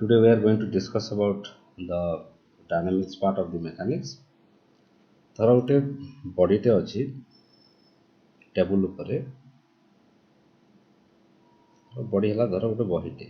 Today we are going to discuss about the dynamics part of the mechanics. धर गोटे बॉडीटे अच्छी table उपरे body है धर गोटे बहीटे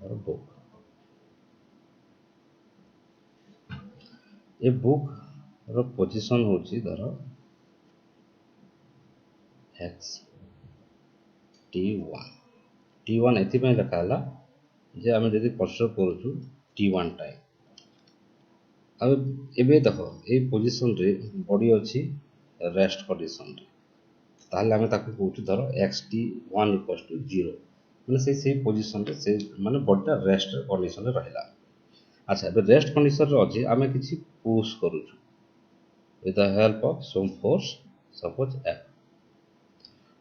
धर बुक ए बुक रो पोजीशन होची धर x t1 एथि लिखा है जे आम जदि कंसीडर करूँ t1 टाइम अब देख ये पोजीशन रे बॉडी अच्छी रेस्ट कंडीशन रे ताहले आम ताको कहूँ धर xt1 इक्वल्स टू 0 मैंने से पोजीशन रे से माने बॉडीटा रेस्ट कंडीशन रे रहिला। अच्छा ए रेस्ट कंडीशन रे अच्छी आम किसी पुश करूँ with the help of some force suppose F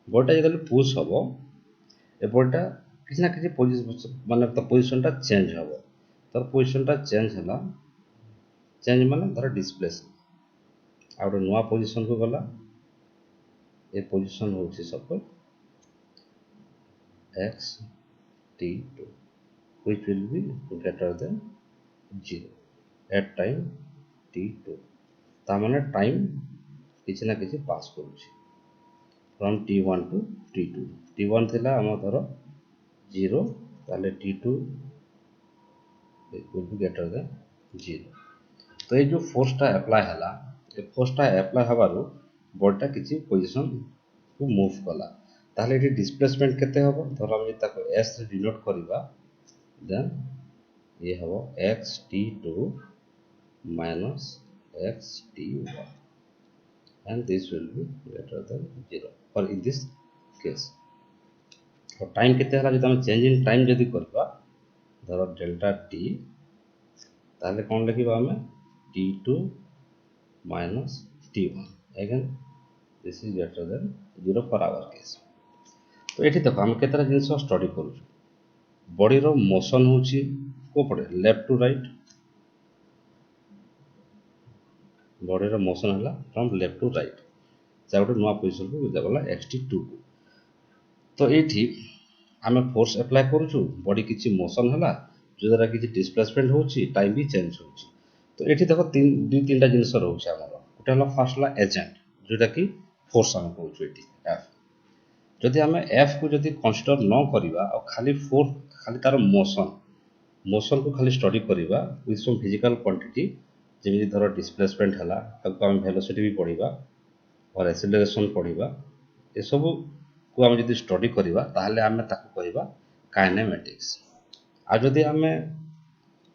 बॉडीटा जब पुश हम ए बॉडीटा किसी ना किसी पोजीशन माने तो पोजीशन टा चेंज हम तर पोजीशन टा चेंज है चेंज माने धर डिस्प्लेस आ गोटे नुआ पोजीशन को गला ए पोजीशन होची suppose xt2 which will be greater than 0 at time t2 ता माने टाइम किसी ना किसी पास करूची from t1 to t2 t1 थिला हम धर 0 ताले t2 will be greater than 0 तो ये जो फोर्स टा अप्लाई हला ए फोर्स टा अप्लाई हबारु बॉडीटा किसी पोजीशन को मूव कला ताहले एटी डिस्प्लेसमेंट केते हबो धर हम ताको s रे डिनोट करिबा देन ये हबो xt2 minus xt1 and this will be greater than 0 or in this case और टाइम केते हला जदि हम चेंज इन टाइम जदि करबा धर डेल्टा t ताहले कोन लिखिबा हमें t2 minus t1 again this is greater than 0 for our case। तो एठी देखो हम केतरा जिंस स्टडी करू बॉडी रो मोशन होची को पड़े लेफ्ट टू राइट बॉडी रो मोशन हला फ्रॉम लेफ्ट टू राइट जा गोटे नुआ पोजीशन को जागला xt2 को तो एठी हमें फोर्स अप्लाई करू बॉडी किछि मोशन हला जो द्वारा किछि डिस्प्लेसमेंट होची टाइम भी चेंज होची तो एठी देखो दुई तीनटा जिंस रहउछ हमर गोटे हला फर्स्ट हला एजेंट जोटा कि फोर्स हम कहूछु एठी F जदि हमें F को जदि कंसीडर न करिबा और खाली फोर्स खाली तार मोशन को खाली स्टडी करिबा with some physical quantity Zeme धर डिस्प्लेसमेंट हला ताको हम वेलोसिटी भी पढिबा और एक्सेलरेशन पढिबा ए सब को हम जदि स्टडी करिबा ताहले हमें ताको कहिबा काइनेमेटिक्स आ जदि हमें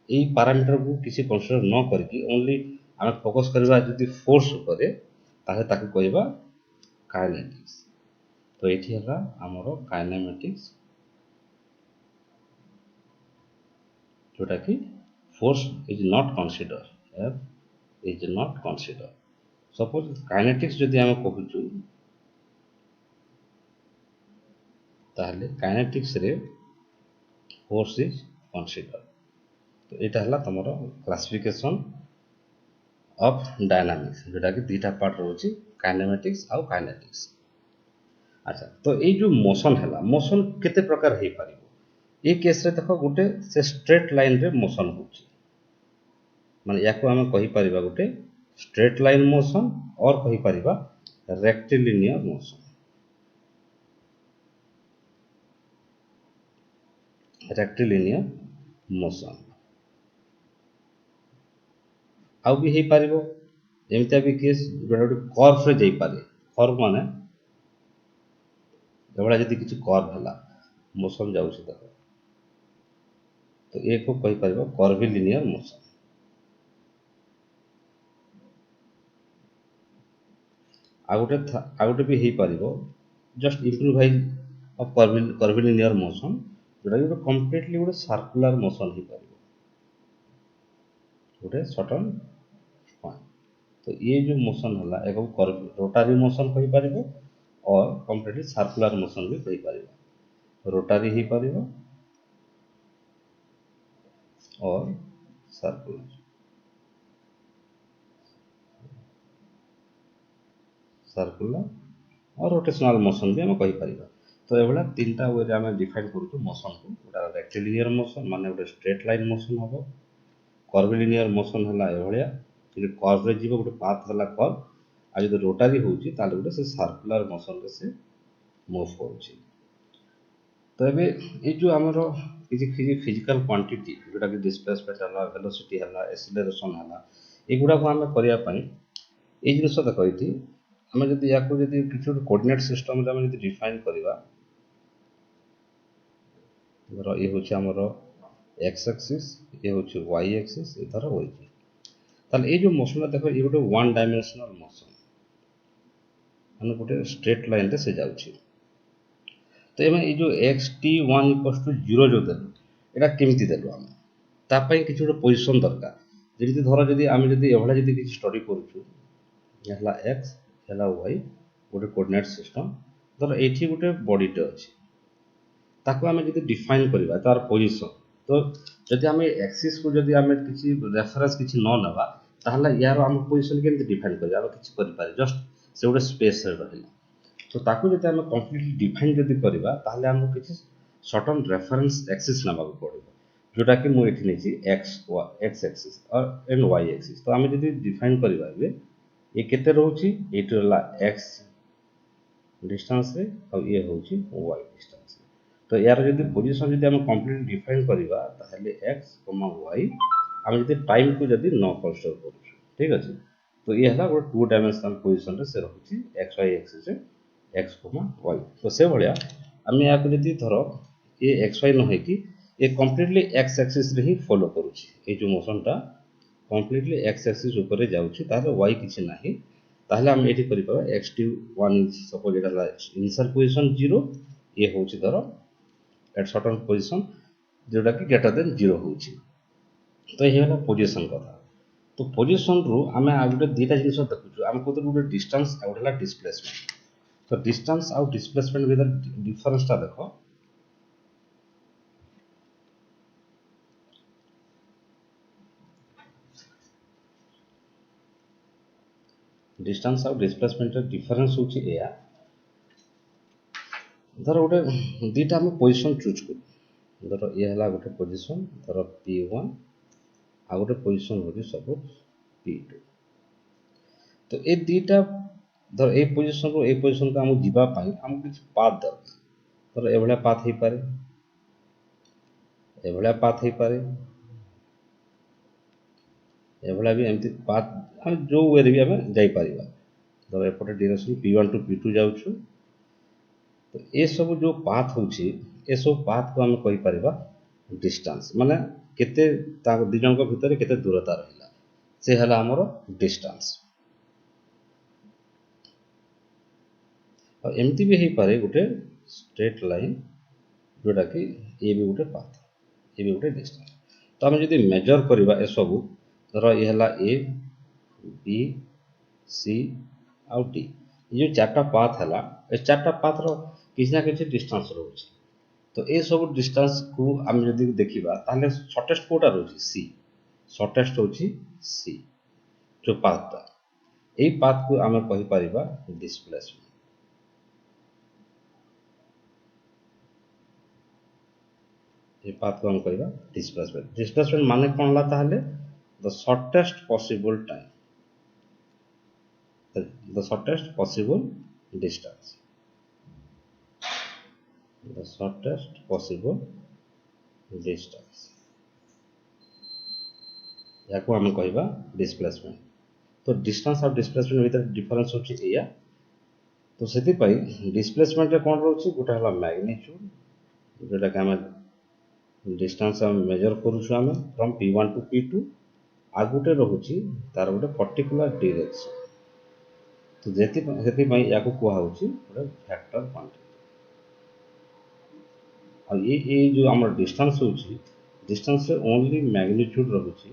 ए पैरामीटर को किसी कंसीडर न करके ओनली हमें फोकस करबा जदि फोर्स ऊपर ताहे ताको कहिबा काइनेटिक्स तो एठी हला हमरो काइनेमेटिक्स जोटा कि force is not consider F is not consider suppose kinetics जदि हम कहूछु ताहले काइनेटिक्स रे फोर्स इज कंसीडर तो एटा हला तमरो क्लासिफिकेशन ऑफ डायनामिक्स जोटा कि दीटा पार्ट रहउची काइनेमेटिक्स और काइनेटिक्स। अच्छा तो ये जो मोशन है मोशन केते प्रकार हे पारिबो ए केस रे देखो गोटे से स्ट्रेट लाइन रे मोशन होची माने याको हम कहि परिबा गोटे स्ट्रेट लाइन मोशन और कहि परिबा रेक्टिलिनियर मोशन आउ भी हे पारिबो जेमिता भी केस गोटे कर्व रे जाई पारे कर्व माने एवढा जदि किछि कर्व हला मोशन जाउछि त तो एक को कहि परिबो कर्विलिनियर मोशन आ गोटे भी हे पारिबो just improvise of curvilinear motion जोटा कि कंप्लीटली गोटे सर्कुलर मोशन हे पारिबो गोटे सर्टेन पॉइंट तो ये जो मोशन हला एक रोटरी मोशन कहि पारिबो और कंप्लीटली सर्कुलर मोशन भी कहि पारिबो रोटरी ही पारिबो और सर्कुलर और रोटेशनल मोशन भी हम कहि पारिबा तो ये तीन वे आम डिफाइन करूँ मोशन को गोटा रेक्टिलिनियर मोशन माने गोटे स्ट्रेट लाइन मोशन हम कर्विलिनियर मोशन है ये कर्व जीव गोटे पाथ है कर्व आ जो रोटारी होची गोटे से सर्कुलर मोशन रे से मूव करुच्ची। तो ये जो आमर किसी फिजिकल क्वांटिटी जोटा कि डिस्प्लेसमेंट है वेलोसिटी है एक्सीलरेशन है एगुड़ा आम करने ये जिनस देख ये आम जब या किसी गोटे कोऑर्डिनेट सिस्टम डिफाइन करवा धर ये हूँ आमर एक्स एक्सिस ये हूँ वाई एक्सिस ये धर वाई ताले ये जो मोशन देख ये गोटे वन डायमेंशनल मोशन माने गोटे स्ट्रेट लाइन रे से जाउछि। तो ये जो x t one equals to zero जो देलु एटा केमती देलु आम तापाई किसी गोटे पोजिशन दरकार जमी धर जदि आम जदि एभला जदि किसी स्टडी करूछु है एक्स है वाई गोटे कोऑर्डिनेट सिस्टम धर ये गोटे बॉडीटे अच्छी ताको आम जदि डिफाइन करवा तार पोजिशन तो जदि आम एक्सिस को जदि आम किसी रेफरेंस किसी न नेबा ताहले यार आम पोजिशन केमती डिफाइन करबा आम किछि करि पारे जस्ट से गोटे स्पेस रे रहला तो ताको जदि आम कंप्लीटली डिफाइन जदि करबा ताहले आम किछि सर्टन रेफरेंस एक्सिस नेबाक पड़ो जोटा कि मु एठी नेछि एक्स एक्सिस और एंड वाई एक्सिस तो आम जदि डिफाइन करबा ये केते रहउछि एठी रहला एक्स डिस्टेंस रे और ये होउछि वाई डिस्टेंस तो यार जदि पोजीशन जदि हम कंप्लीट डिफाइन करबा ताहले x, y हम जदि टाइम को जदि न कंसीडर करू ठीक अछि तो ये हला गोटे टू डायमेंशनल पोजीशन रे से रहउछि x y एक्सिस रे x, y तो से भलिया हम या को जदि धरो ये x y न है कि ये कंप्लीटली x एक्सिस रे ही फॉलो करूछि ए जो मोशन टा कंप्लीटली x एक्सिस ऊपर रे जाउछि तारे y किछि नाही ताहले हम एठी करि पाबा x1 सपोज एटा इनिशियल पोजीशन 0 ये होउछि धरो एट सर्टन पोजिशन जोटा कि ग्रेटर देन 0 होउछि तो ये है पोजिशन कथा तो पोजिशन रु आम आ गोटे दुटा जिन देखु आम कहते गोटे डिस्टेंस आ गोटे डिस्प्लेसमेंट तो डिस्टेंस आउ डिस्प्लेसमेंट भितर डिफरेंस टा देख डिस्टेंस आउ डिस्प्लेसमेंट डिफरेंस होउछि एया धर गोटे दुटा आम पोजिशन चूज करू धर ये है गोटे पोजिशन धर P1 आ गोटे पोजिशन हो सपोज P2 तो ये दुटा धर ए पोजिशन रो ए पोजिशन को हम जीवा पाई हम कुछ पाथ दरकार धर एभला पाथ हे पारे एभला पाथ हे पारे एभला भी एमती पाथ हम जो वे रे भी हम जाई परिबा धर एपटे डायरेक्शन P1 टू P2 जाउछु तो ये सब जो पाथ होछि ये सब पाथ को हम कहि परिबा डिस्टेंस माने केते ता दि जन को भितर केते दूरता रहिला से हला हमरो डिस्टेंस और एमती भी हे पारे गोटे स्ट्रेट लाइन जोटा कि ये भी गोटे पाथ ये भी गोटे डिस्टेंस तो हम जदि मेजर करबा ए सब धर ये हला ए बी सी आउ डी ये चारटा पाथ हला ए चारटा पाथ रो किसी ना किसी डिस्टेंस रोचे तो ये सब डिस्टेंस को आम जदि देखा ताहले शॉर्टेस्ट कोटा रोचे सी शॉर्टेस्ट होची सी जो पाथटा यही पाथ को आम कहि परिबा डिस्प्लेसमेंट ये पाथ को हम कहबा डिस्प्लेसमेंट डिस्प्लेसमेंट माने कोन ला ताहले the shortest possible time the shortest possible distance the shortest possible distance या को हम कहबा डिस्प्लेसमेंट तो डिस्टेंस और डिस्प्लेसमेंट भीतर डिफरेंस होची एया तो सेति पई डिस्प्लेसमेंट रे कोन रहउची गोटा हला मैग्नीट्यूड जेटा कि हम डिस्टेंस हम मेजर करू छु हम फ्रॉम P1 टू P2 आ गोटे रहउची तार गोटे पर्टिकुलर डायरेक्शन तो से या को गोटे फैक्टर क्वांटिटी और ये जो आम डिस्टेंस होची डिस्टेंस ओनली मैग्नीट्यूड रहुची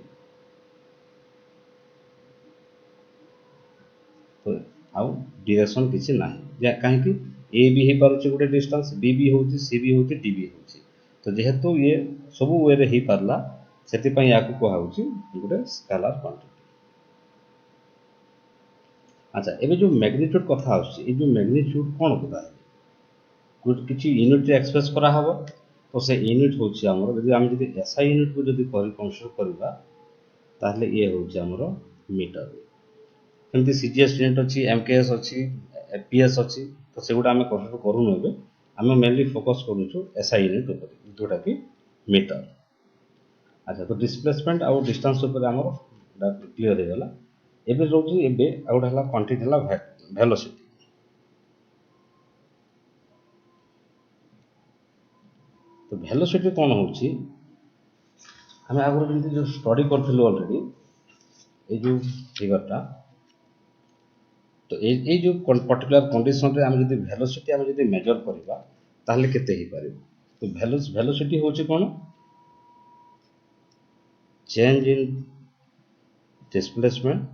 तो आउ डायरेक्शन किसी ना कहीं ए भी हो पारे गोटे डिस्टेंस बी भी होची सी भी होची डी भी होची तो जेहेतु ये सब वे रे ही पारला सेति या को गोटे स्केलर क्वांटिटी अच्छा एबे जो मैग्नीट्यूड कथा आछी ए जो मैग्नीट्यूड कोन कथा किसी यूनिट एक्सप्रेस करा हबो तो से यूनिट होची हमर यदि हम यदि एसआई यूनिट को यदि कंसीडर करबा ताहले ये होची हमर मीटर एमती सीजीएस यूनिट अछि एमकेएस अछि एपीएस अछि तो सेगुडा हम कंसीडर करू नबे हम मेनली फोकस करू छु एसआई यूनिट ऊपर जोटा कि मीटर। अच्छा तो डिस्प्लेसमेंट आउ डिस्टेंस ऊपर हमर क्लियर हो गला। एबे रोजी एबे आउट हला क्वांटिटी हला वेलोसिटी। तो वेलोसिटी कौन होची हमें आगुरी जमी जो स्टडी करथिलु ऑलरेडी ए जो फिगरटा तो ए जो पर्टिकुलर कंडीशन रे हम जदी वेलोसिटी हम जदी मेजर करबा ताहले केते ही पारिबो। तो वेलोसिटी होची कोन change in displacement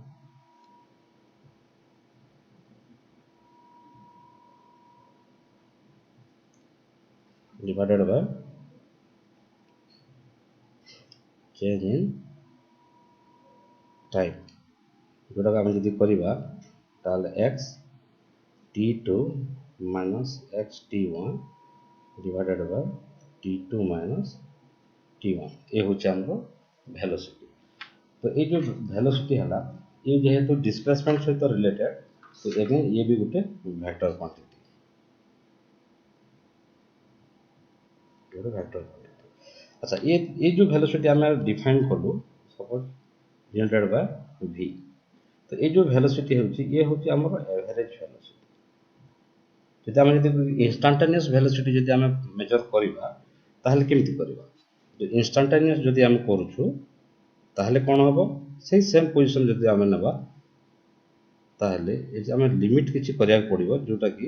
divided by change in time जोटा हम जदी करबा ताहले x t2 minus x t1 divided by t2 minus t1 ये होचे हमरो वेलोसिटी। तो ये जो वेलोसिटी हला ये जेहेतु डिस्प्लेसमेंट सहित रिलेटेड तो एगे ये भी गोटे वेक्टर क्वांटिटी अच्छा ये जो वेलोसिटी हमें डिफाइन कलु सपोज डिवाइडेड बाय v तो ये जो वेलोसिटी होची ये होची हमर एवरेज वेलोसिटी। जदि हम जदि इंस्टेंटेनियस वेलोसिटी जदि हम मेजर करबा ताहले केमति करबा जो इंस्टेंटेनियस जदि हम करूछु ताहले कोन हबो से सेम पोजीशन जदि हम नेबा ताहले ए जे हम लिमिट किछि करिया पड़िबो जोटा कि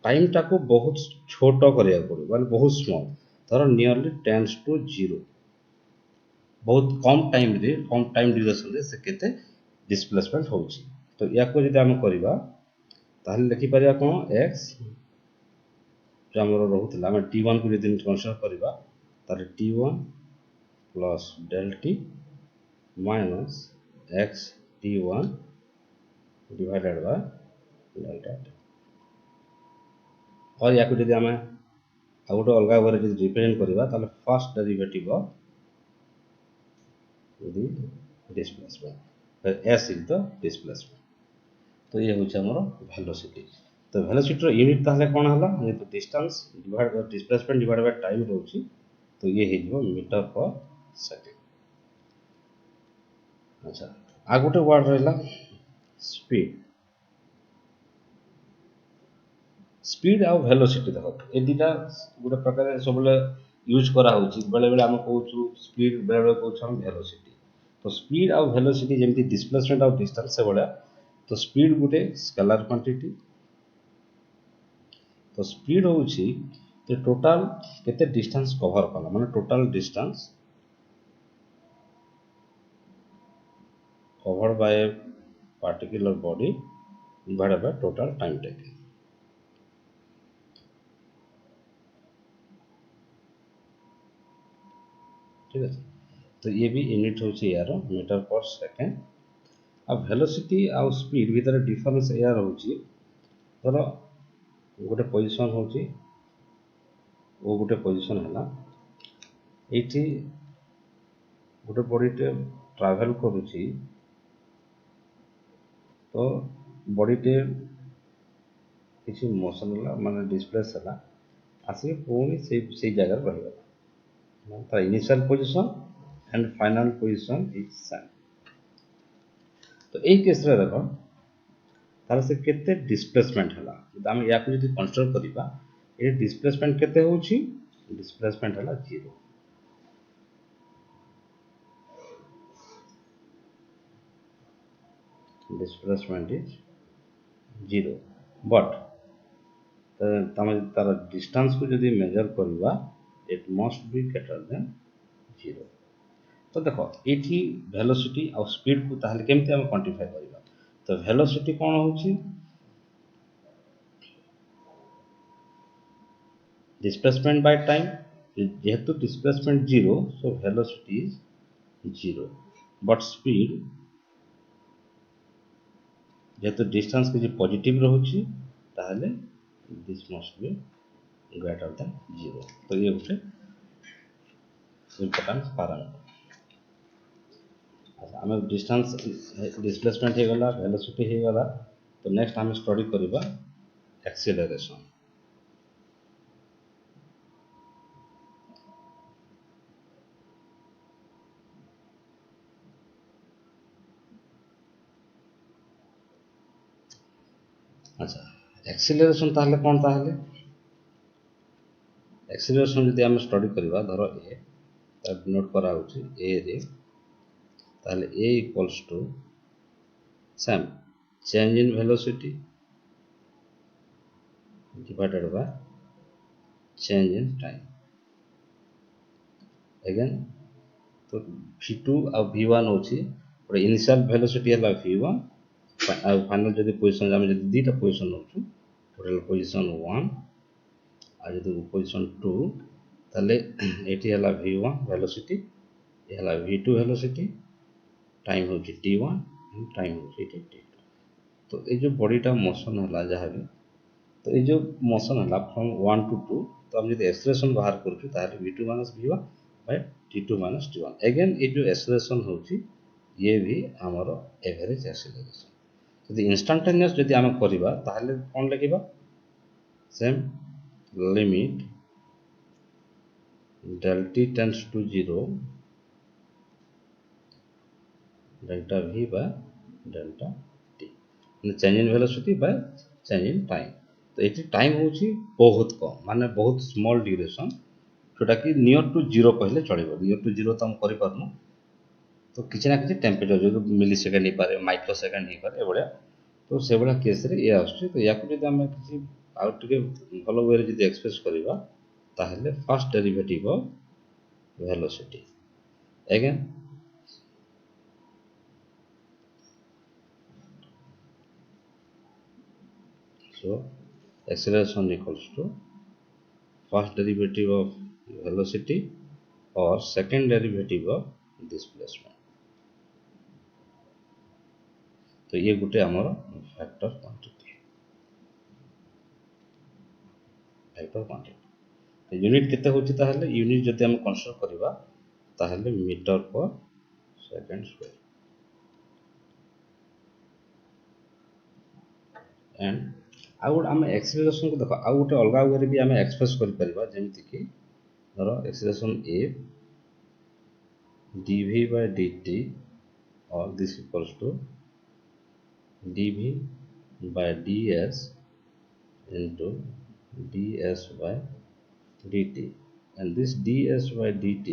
टाइम टा को बहुत छोटो करिया पड़िबो माने बहुत स्मॉल धर नियरली टेंड्स टू 0 बहुत कम टाइम ड्यूरेशन रे से केते डिस्प्लेसमेंट होची। तो या को जदि हम करबा ताहले लिखि परिया कोन x जो हमरो रहउतला हम t1 को जदि कंसीडर करबा तारे t1 plus del t minus x t1 divided by delta t और या को जदि हम आ गोटे अलग वे जब रिप्रेजेंट करबा ताले first derivative of the displacement s is the displacement. तो ये होचे हमर वेलोसिटी। तो वेलोसिटी रो यूनिट ताले कोन हला ये तो distance divide by displacement divide by time रहउची तो ये हे जो मीटर पर सेकंड। अच्छा आ गोटे वर्ड रहला स्पीड। स्पीड आ वेलोसिटी देखो ए दिटा गोटे प्रकार सबले यूज करा होची बेले बेले हम कहूछु स्पीड बेले बेले कहूछु हम वेलोसिटी। तो स्पीड आ वेलोसिटी जेमति डिस्प्लेसमेंट आ डिस्टेंस से बडा तो स्पीड गोटे स्केलर क्वांटिटी। तो स्पीड होची तो टोटल केते डिस्टेंस कवर कला माने total distance covered by a particular body divided by total time taken. ठीक है तो ये भी यूनिट होची यार मीटर पर सेकंड। अब वेलोसिटी आ स्पीड भीतर डिफरेंस यार होची धर गोटे पोजीशन होची वो गोटे पोजीशन हला एठी गोटे बॉडीटे ट्रैवल करूची तो बॉडीटे किसी मोशन हला माने डिस्प्लेस हला आसी पुणी से जगह रहइबा तो initial position and final position is same. तो एई केस रे देखो तार से केते डिस्प्लेसमेंट हला जब हम या को जदि कंसीडर करिबा ए डिस्प्लेसमेंट केते होची डिस्प्लेसमेंट हला 0। डिस्प्लेसमेंट इज 0 बट तमे तार डिस्टेंस को जदि मेजर करबा it must be greater than 0। तो देखो एठी वेलोसिटी और स्पीड को ताहले केमते हम क्वांटिफाई करबा तो वेलोसिटी कोन होची डिस्प्लेसमेंट बाय टाइम जेहेतु displacement 0 so velocity is 0 but speed जेहेतु डिस्टेंस के पॉजिटिव रहउची ताहले this must be greater than 0। तो ये गोटे इम्पोर्टान्ट पैरामीटर। अच्छा आम डिस्टेंस डिस्प्लेसमेंट हो गला, वेलोसिटी हो गला। तो नेक्स्ट आम स्टडी करबा एक्सीलरेशन। अच्छा एक्सीलरेशन ताहले कौन ताहले एक्सीलरेशन जदि आम स्टडी करबा धर ए नोट करा होची ए रे ताहले a equals to same change in velocity divided by change in time. Again तो v2 और v1 होची इनिशियल वेलोसिटी है v1 और फाइनल जदि पोजीशन आम जदि दीटा पोजीशन होचु टोटल पोजीशन 1 और जदि पोजीशन 2 ताले एटी है v1 वेलोसिटी ये है v2 वेलोसिटी टाइम होची t1 टाइम होची t2। तो ये जो बॉडीटा मोशन है जहाँ भी तो ये जो मोशन है फ्रॉम 1 to 2 तो हम जब एक्सेलरेशन बाहर करूँ ताहले v2 minus v1 bye t2 minus t1। Again ये जो एक्सेलरेशन होची ये भी आमर एवरेज एक्सेलरेशन। यदि इंस्टांटेनियस जदि आम करबा ताहले कौन लिखिबा same limit del t tends to 0 delta v by delta t change in velocity bye change in time. तो ये टाइम होची बहुत कम माने बहुत स्मॉल ड्यूरेशन जोटा कि नियर टू 0 कहले चलिबो। नियर टू 0 तो हम करि पारनु तो किसी ना किसी टेम्परेचर जो मिली सेकेंड हो पारे माइक्रो सेकेंड हो पारे एभलिया। तो से भाया केस रे ये आसुची। तो या जदि आम किसी आउ टिके भल वे रे जदि एक्सप्रेस करबा ताहले first derivative of velocity again so acceleration equals to first derivative of velocity or second derivative of displacement। तो ये गोटे आमर फैक्टर क्वांटिटी यूनिट केते होची ताहले यूनिट जदि हम कंसीडर करबा ताहले मीटर पर सेकंड स्क्वायर। एंड आउ आम एक्सेलरेशन को देखो आउ गोटे अलग वे भी आम एक्सप्रेस कर परिबा जेमति कि धर acceleration A dv by dt or this equals to dv by ds into ds by dt and this ds by dt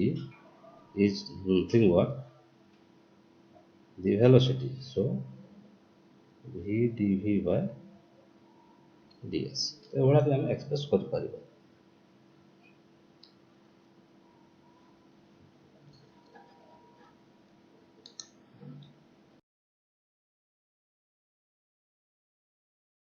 is nothing but the velocity, so v dv by ds। तो ये भी आम express कर परिबा।